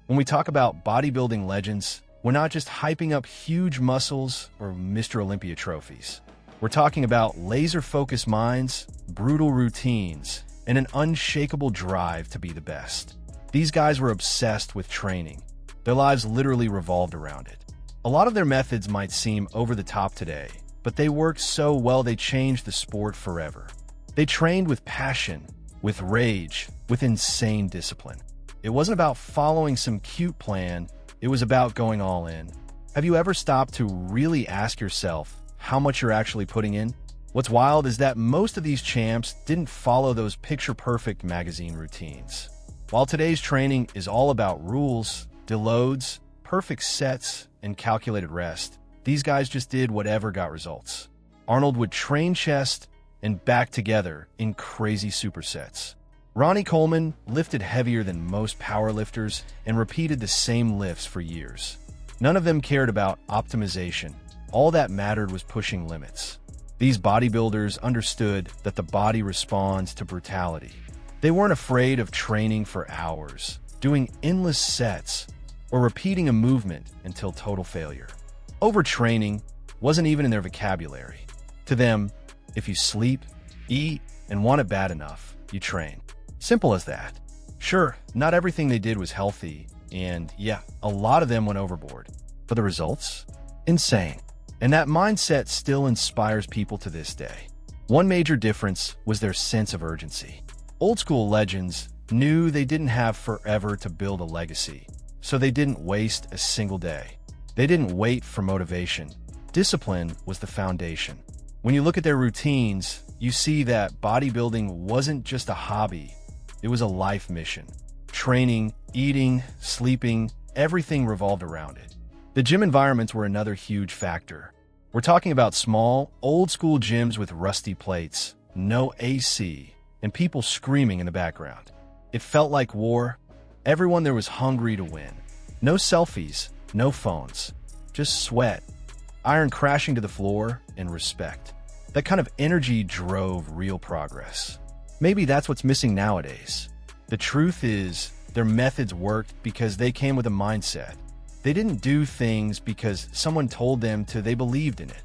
When we talk about bodybuilding legends, we're not just hyping up huge muscles or Mr. Olympia trophies. We're talking about laser-focused minds, brutal routines, and an unshakable drive to be the best. These guys were obsessed with training. Their lives literally revolved around it. A lot of their methods might seem over the top today, but they worked so well they changed the sport forever. They trained with passion, with rage, with insane discipline. It wasn't about following some cute plan, it was about going all in. Have you ever stopped to really ask yourself how much you're actually putting in? What's wild is that most of these champs didn't follow those picture-perfect magazine routines. While today's training is all about rules, deloads, perfect sets, and calculated rest, these guys just did whatever got results. Arnold would train chest and back together in crazy supersets. Ronnie Coleman lifted heavier than most powerlifters and repeated the same lifts for years. None of them cared about optimization. All that mattered was pushing limits. These bodybuilders understood that the body responds to brutality. They weren't afraid of training for hours, doing endless sets, or repeating a movement until total failure. Overtraining wasn't even in their vocabulary. To them, if you sleep, eat, and want it bad enough, you train. Simple as that. Sure, not everything they did was healthy, and yeah, a lot of them went overboard. But the results? Insane. And that mindset still inspires people to this day. One major difference was their sense of urgency. Old school legends knew they didn't have forever to build a legacy, so they didn't waste a single day. They didn't wait for motivation. Discipline was the foundation. When you look at their routines, you see that bodybuilding wasn't just a hobby, it was a life mission. Training, eating, sleeping, everything revolved around it. The gym environments were another huge factor. We're talking about small, old-school gyms with rusty plates, no AC, and people screaming in the background. It felt like war. Everyone there was hungry to win. No selfies, no phones, just sweat, iron crashing to the floor, and respect. That kind of energy drove real progress. Maybe that's what's missing nowadays. The truth is, their methods worked because they came with a mindset. They didn't do things because someone told them to, they believed in it.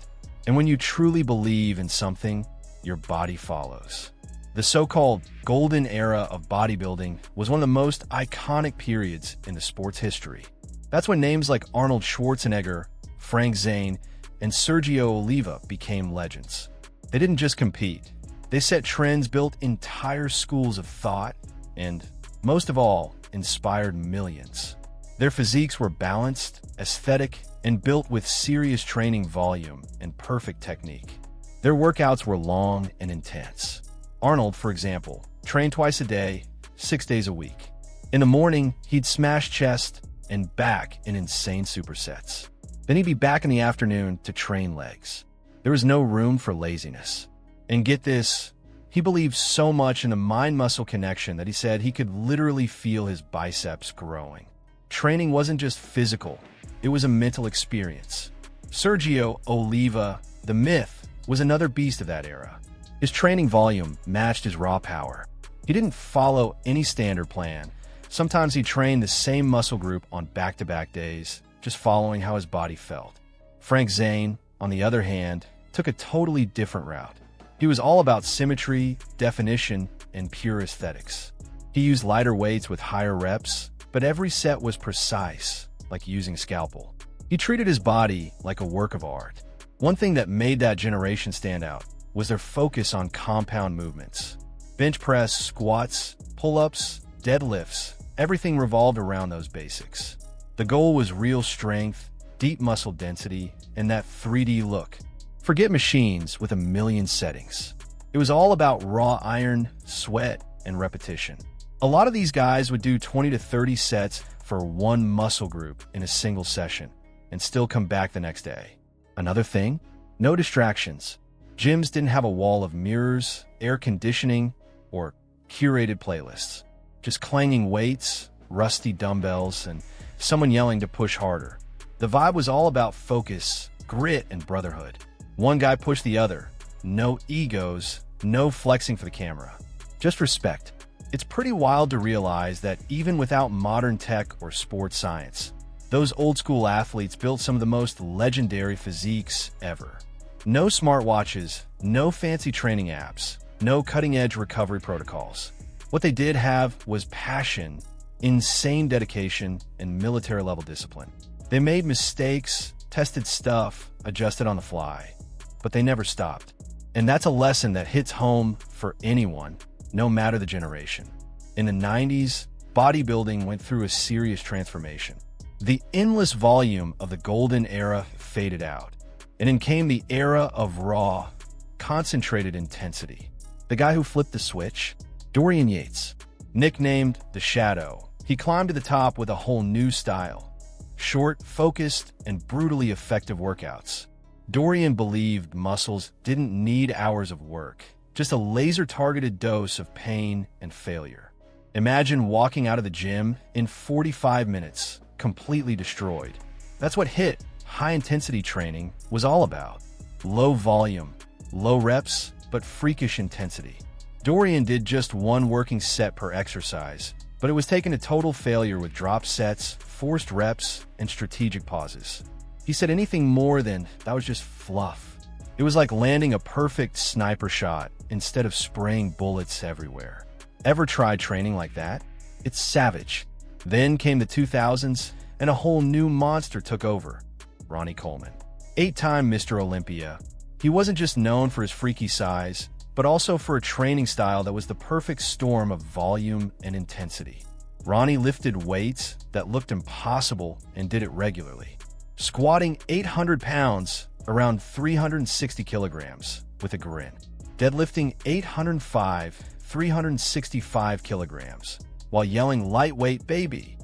And when you truly believe in something, your body follows. The so-called golden era of bodybuilding was one of the most iconic periods in the sport's history. That's when names like Arnold Schwarzenegger, Frank Zane, and Sergio Oliva became legends. They didn't just compete. They set trends, built entire schools of thought, and, most of all, inspired millions. Their physiques were balanced, aesthetic, and built with serious training volume and perfect technique. Their workouts were long and intense. Arnold, for example, trained twice a day, 6 days a week. In the morning, he'd smash chest and back in insane supersets. Then he'd be back in the afternoon to train legs. There was no room for laziness. And get this, he believed so much in the mind-muscle connection that he said he could literally feel his biceps growing. Training wasn't just physical, it was a mental experience. Sergio Oliva, the myth, was another beast of that era. His training volume matched his raw power. He didn't follow any standard plan. Sometimes he trained the same muscle group on back-to-back days, just following how his body felt. Frank Zane, on the other hand, took a totally different route. He was all about symmetry, definition, and pure aesthetics. He used lighter weights with higher reps, but every set was precise, like using a scalpel. He treated his body like a work of art. One thing that made that generation stand out was their focus on compound movements. Bench press, squats, pull-ups, deadlifts, everything revolved around those basics. The goal was real strength, deep muscle density, and that 3D look. Forget machines with a million settings. It was all about raw iron, sweat, and repetition. A lot of these guys would do 20 to 30 sets for one muscle group in a single session and still come back the next day. Another thing? No distractions. Gyms didn't have a wall of mirrors, air conditioning, or curated playlists. Just clanging weights, rusty dumbbells, and someone yelling to push harder. The vibe was all about focus, grit, and brotherhood. One guy pushed the other. No egos, no flexing for the camera. Just respect. It's pretty wild to realize that even without modern tech or sports science, those old-school athletes built some of the most legendary physiques ever. No smartwatches, no fancy training apps, no cutting-edge recovery protocols. What they did have was passion, insane dedication, and military-level discipline. They made mistakes, tested stuff, adjusted on the fly, but they never stopped. And that's a lesson that hits home for anyone, no matter the generation. In the 90s, bodybuilding went through a serious transformation. The endless volume of the golden era faded out, and in came the era of raw, concentrated intensity. The guy who flipped the switch? Dorian Yates. Nicknamed the Shadow, he climbed to the top with a whole new style. Short, focused, and brutally effective workouts. Dorian believed muscles didn't need hours of work, just a laser-targeted dose of pain and failure. Imagine walking out of the gym in 45 minutes, completely destroyed. That's what HIIT, high-intensity training, was all about. Low volume, low reps, but freakish intensity. Dorian did just one working set per exercise, but it was taken to total failure with drop sets, forced reps, and strategic pauses. He said anything more than that was just fluff. It was like landing a perfect sniper shot instead of spraying bullets everywhere. Ever tried training like that? It's savage. Then came the 2000s, and a whole new monster took over. Ronnie Coleman. 8-time Mr. Olympia. He wasn't just known for his freaky size, but also for a training style that was the perfect storm of volume and intensity. Ronnie lifted weights that looked impossible and did it regularly. Squatting 800 pounds, around 360 kilograms, with a grin. Deadlifting 365 kilograms, while yelling lightweight baby.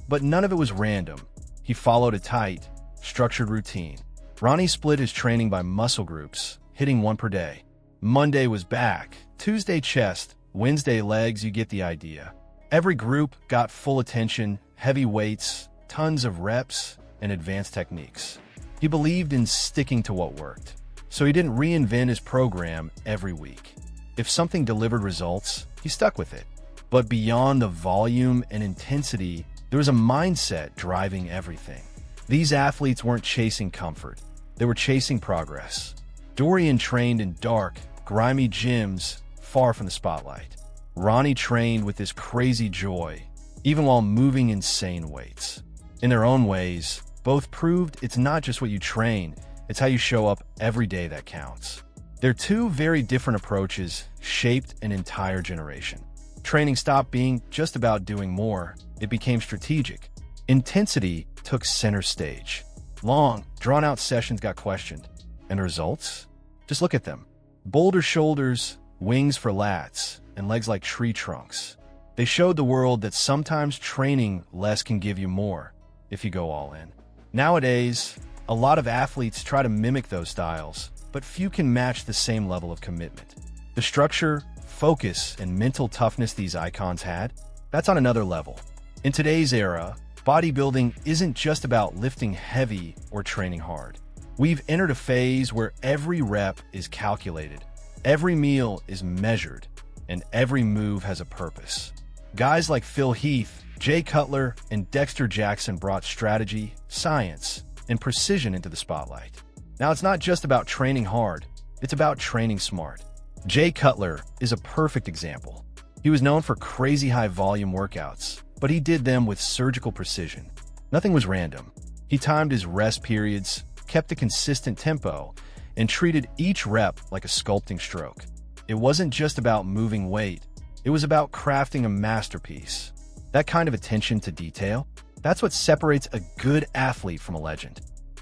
But none of it was random. He followed a tight, structured routine. Ronnie split his training by muscle groups, hitting one per day. Monday was back, Tuesday chest, Wednesday legs, you get the idea. Every group got full attention, heavy weights, tons of reps, and advanced techniques. He believed in sticking to what worked, so he didn't reinvent his program every week. If something delivered results, he stuck with it. But beyond the volume and intensity, there was a mindset driving everything. These athletes weren't chasing comfort. They were chasing progress. Dorian trained in dark, grimy gyms far from the spotlight. Ronnie trained with this crazy joy, even while moving insane weights. In their own ways, both proved it's not just what you train, it's how you show up every day that counts. Their two very different approaches shaped an entire generation. Training stopped being just about doing more. It became strategic. Intensity took center stage. Long, drawn-out sessions got questioned. And the results? Just look at them. Boulder shoulders, wings for lats, and legs like tree trunks. They showed the world that sometimes training less can give you more if you go all in. Nowadays, a lot of athletes try to mimic those styles, but few can match the same level of commitment. The structure, focus, and mental toughness these icons had, that's on another level. In today's era, bodybuilding isn't just about lifting heavy or training hard. We've entered a phase where every rep is calculated, every meal is measured, and every move has a purpose. Guys like Heath, Jay Cutler, and Dexter Jackson brought strategy, science, and precision into the spotlight. Now, it's not just about training hard, it's about training smart. Jay Cutler is a perfect example. He was known for crazy high-volume workouts, but he did them with surgical precision. Nothing was random. He timed his rest periods, kept a consistent tempo, and treated each rep like a sculpting stroke. It wasn't just about moving weight, it was about crafting a masterpiece. That kind of attention to detail, that's what separates a good athlete from a legend.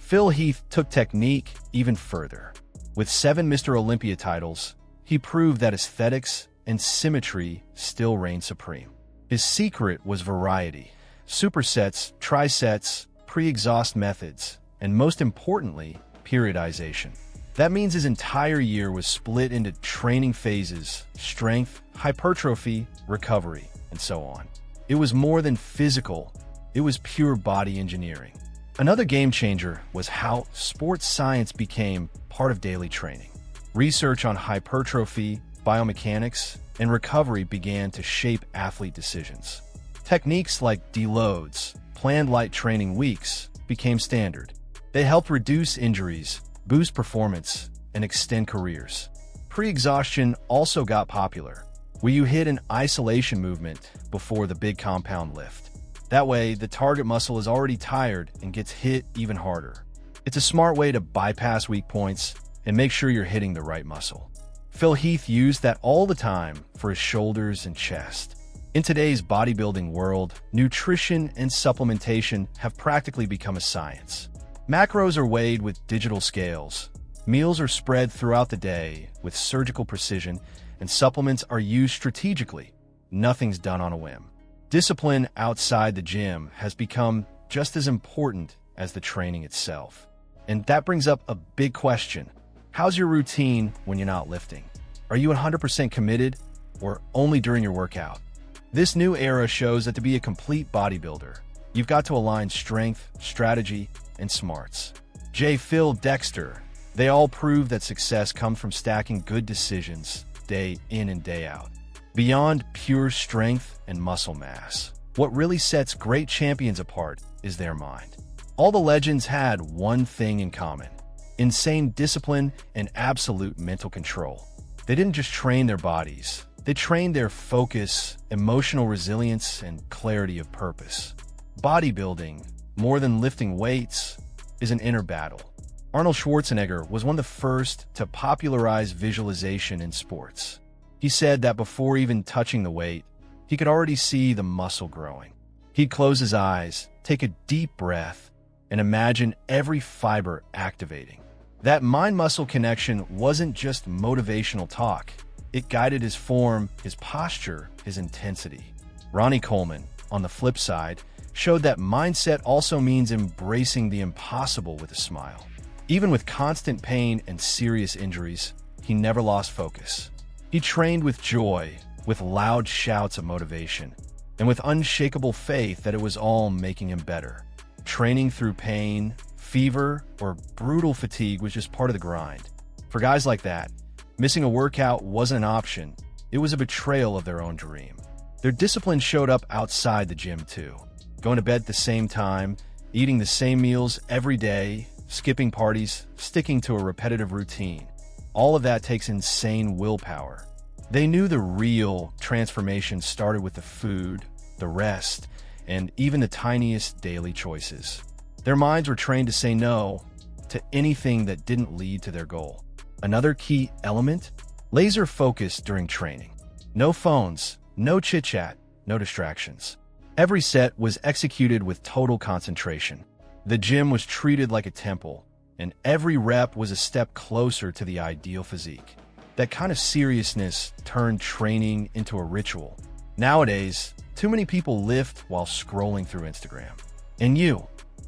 Heath took technique even further. With 7 Mr. Olympia titles, he proved that aesthetics and symmetry still reign supreme. His secret was variety. Supersets, trisets, pre-exhaust methods, and most importantly, periodization. That means his entire year was split into training phases, strength, hypertrophy, recovery, and so on. It was more than physical, it was pure body engineering. Another game changer was how sports science became part of daily training. Research on hypertrophy, biomechanics, and recovery began to shape athlete decisions. Techniques like deloads, planned light training weeks, became standard. They helped reduce injuries, boost performance, and extend careers. Pre-exhaustion also got popular, where you hit an isolation movement before the big compound lift. That way, the target muscle is already tired and gets hit even harder. It's a smart way to bypass weak points and make sure you're hitting the right muscle. Heath used that all the time for his shoulders and chest. In today's bodybuilding world, nutrition and supplementation have practically become a science. Macros are weighed with digital scales. Meals are spread throughout the day with surgical precision, and supplements are used strategically. Nothing's done on a whim. Discipline outside the gym has become just as important as the training itself. And that brings up a big question. How's your routine when you're not lifting? Are you 100% committed or only during your workout? This new era shows that to be a complete bodybuilder, you've got to align strength, strategy, and smarts. Phil, Dexter, they all prove that success comes from stacking good decisions day in and day out. Beyond pure strength and muscle mass, what really sets great champions apart is their mind. All the legends had one thing in common: insane discipline and absolute mental control. They didn't just train their bodies, they trained their focus, emotional resilience, and clarity of purpose. Bodybuilding, more than lifting weights, is an inner battle. Arnold Schwarzenegger was one of the first to popularize visualization in sports. He said that before even touching the weight, he could already see the muscle growing. He'd close his eyes, take a deep breath, and imagine every fiber activating. That mind-muscle connection wasn't just motivational talk. It guided his form, his posture, his intensity. Ronnie Coleman, on the flip side, showed that mindset also means embracing the impossible with a smile. Even with constant pain and serious injuries, he never lost focus. He trained with joy, with loud shouts of motivation, and with unshakable faith that it was all making him better. Training through pain, fever, or brutal fatigue was just part of the grind. For guys like that, missing a workout wasn't an option. It was a betrayal of their own dream. Their discipline showed up outside the gym too. Going to bed at the same time, eating the same meals every day, skipping parties, sticking to a repetitive routine. All of that takes insane willpower. They knew the real transformation started with the food, the rest, and even the tiniest daily choices. Their minds were trained to say no to anything that didn't lead to their goal. Another key element? Laser focus during training. No phones, no chit-chat, no distractions. Every set was executed with total concentration. The gym was treated like a temple, and every rep was a step closer to the ideal physique. That kind of seriousness turned training into a ritual. Nowadays, too many people lift while scrolling through Instagram. And you,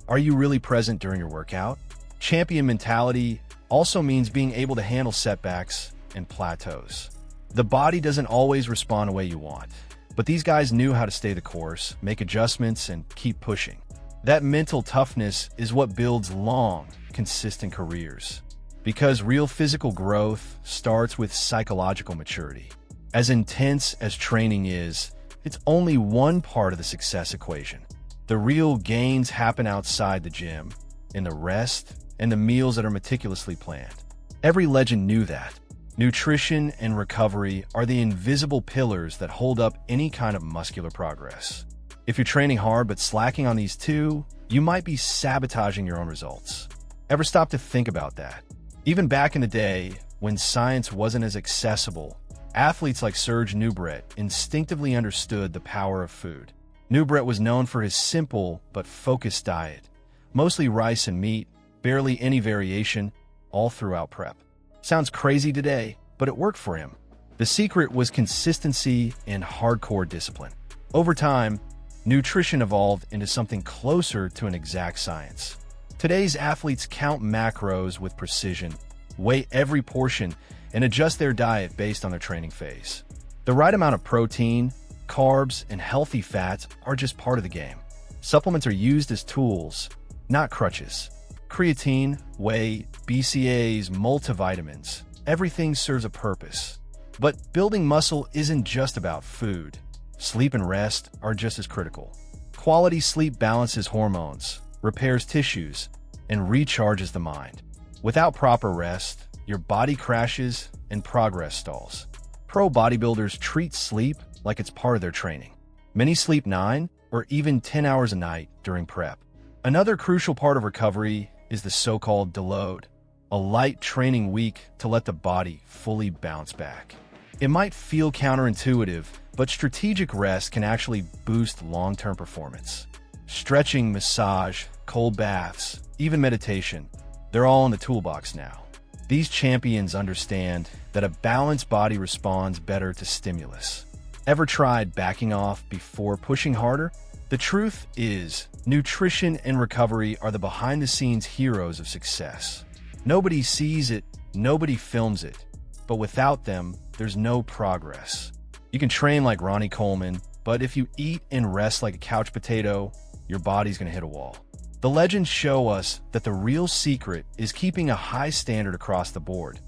are you really present during your workout? Champion mentality also means being able to handle setbacks and plateaus. The body doesn't always respond the way you want, but these guys knew how to stay the course, make adjustments, and keep pushing. That mental toughness is what builds long, consistent careers. Because real physical growth starts with psychological maturity. As intense as training is, it's only one part of the success equation. The real gains happen outside the gym, in the rest, and the meals that are meticulously planned. Every legend knew that. Nutrition and recovery are the invisible pillars that hold up any kind of muscular progress. If you're training hard but slacking on these two, you might be sabotaging your own results. Ever stop to think about that? Even back in the day, when science wasn't as accessible, athletes like Serge Nubret instinctively understood the power of food. Nubret was known for his simple but focused diet, mostly rice and meat, barely any variation, all throughout prep. Sounds crazy today, but it worked for him. The secret was consistency and hardcore discipline. Over time, nutrition evolved into something closer to an exact science. Today's athletes count macros with precision, weigh every portion, and adjust their diet based on their training phase. The right amount of protein, carbs, and healthy fats are just part of the game. Supplements are used as tools, not crutches. Creatine, whey, BCAAs, multivitamins, everything serves a purpose. But building muscle isn't just about food. Sleep and rest are just as critical. Quality sleep balances hormones, repairs tissues, and recharges the mind. Without proper rest, your body crashes and progress stalls. Pro bodybuilders treat sleep like it's part of their training. Many sleep 9 or even 10 hours a night during prep. Another crucial part of recovery is the so-called deload, a light training week to let the body fully bounce back. It might feel counterintuitive, but strategic rest can actually boost long-term performance. Stretching, massage, cold baths, even meditation, they're all in the toolbox now. These champions understand that a balanced body responds better to stimulus. Ever tried backing off before pushing harder? The truth is, nutrition and recovery are the behind-the-scenes heroes of success. Nobody sees it, nobody films it, but without them, there's no progress. You can train like Ronnie Coleman, but if you eat and rest like a couch potato, your body's gonna hit a wall. The legends show us that the real secret is keeping a high standard across the board,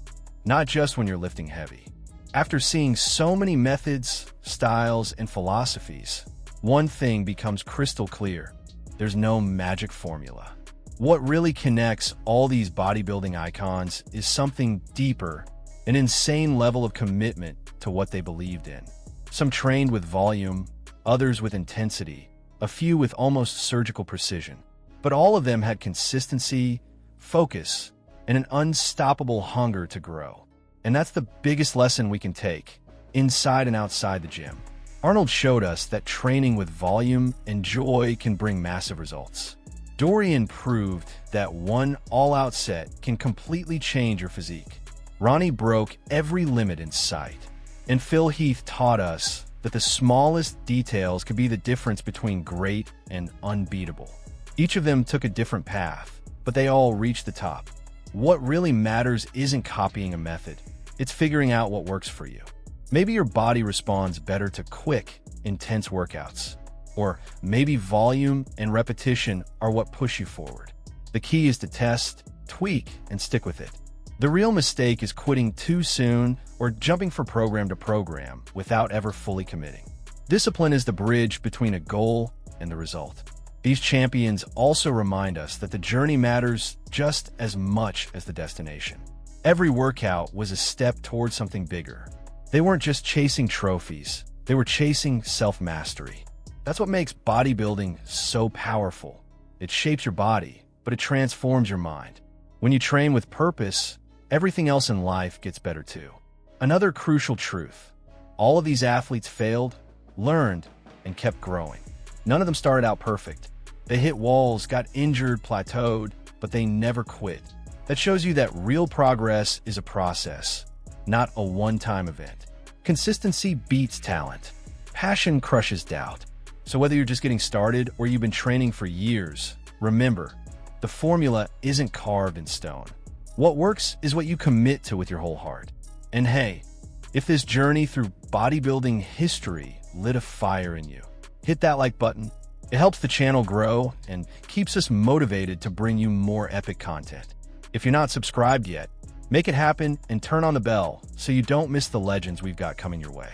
not just when you're lifting heavy. After seeing so many methods, styles, and philosophies, one thing becomes crystal clear: there's no magic formula. What really connects all these bodybuilding icons is something deeper, an insane level of commitment to what they believed in. Some trained with volume, others with intensity, a few with almost surgical precision. But all of them had consistency, focus, and an unstoppable hunger to grow. And that's the biggest lesson we can take, inside and outside the gym. Arnold showed us that training with volume and joy can bring massive results. Dorian proved that one all-out set can completely change your physique. Ronnie broke every limit in sight. And Heath taught us that the smallest details could be the difference between great and unbeatable. Each of them took a different path, but they all reached the top. What really matters isn't copying a method. It's figuring out what works for you. Maybe your body responds better to quick, intense workouts. Or maybe volume and repetition are what push you forward. The key is to test, tweak, and stick with it. The real mistake is quitting too soon or jumping from program to program without ever fully committing. Discipline is the bridge between a goal and the result. These champions also remind us that the journey matters just as much as the destination. Every workout was a step towards something bigger. They weren't just chasing trophies, they were chasing self-mastery. That's what makes bodybuilding so powerful. It shapes your body, but it transforms your mind. When you train with purpose, everything else in life gets better too. Another crucial truth: all of these athletes failed, learned, and kept growing. None of them started out perfect. They hit walls, got injured, plateaued, but they never quit. That shows you that real progress is a process, not a one-time event. Consistency beats talent. Passion crushes doubt. So whether you're just getting started or you've been training for years, remember, the formula isn't carved in stone. What works is what you commit to with your whole heart. And hey, if this journey through bodybuilding history lit a fire in you, hit that like button. It helps the channel grow and keeps us motivated to bring you more epic content. If you're not subscribed yet, make it happen and turn on the bell so you don't miss the legends we've got coming your way.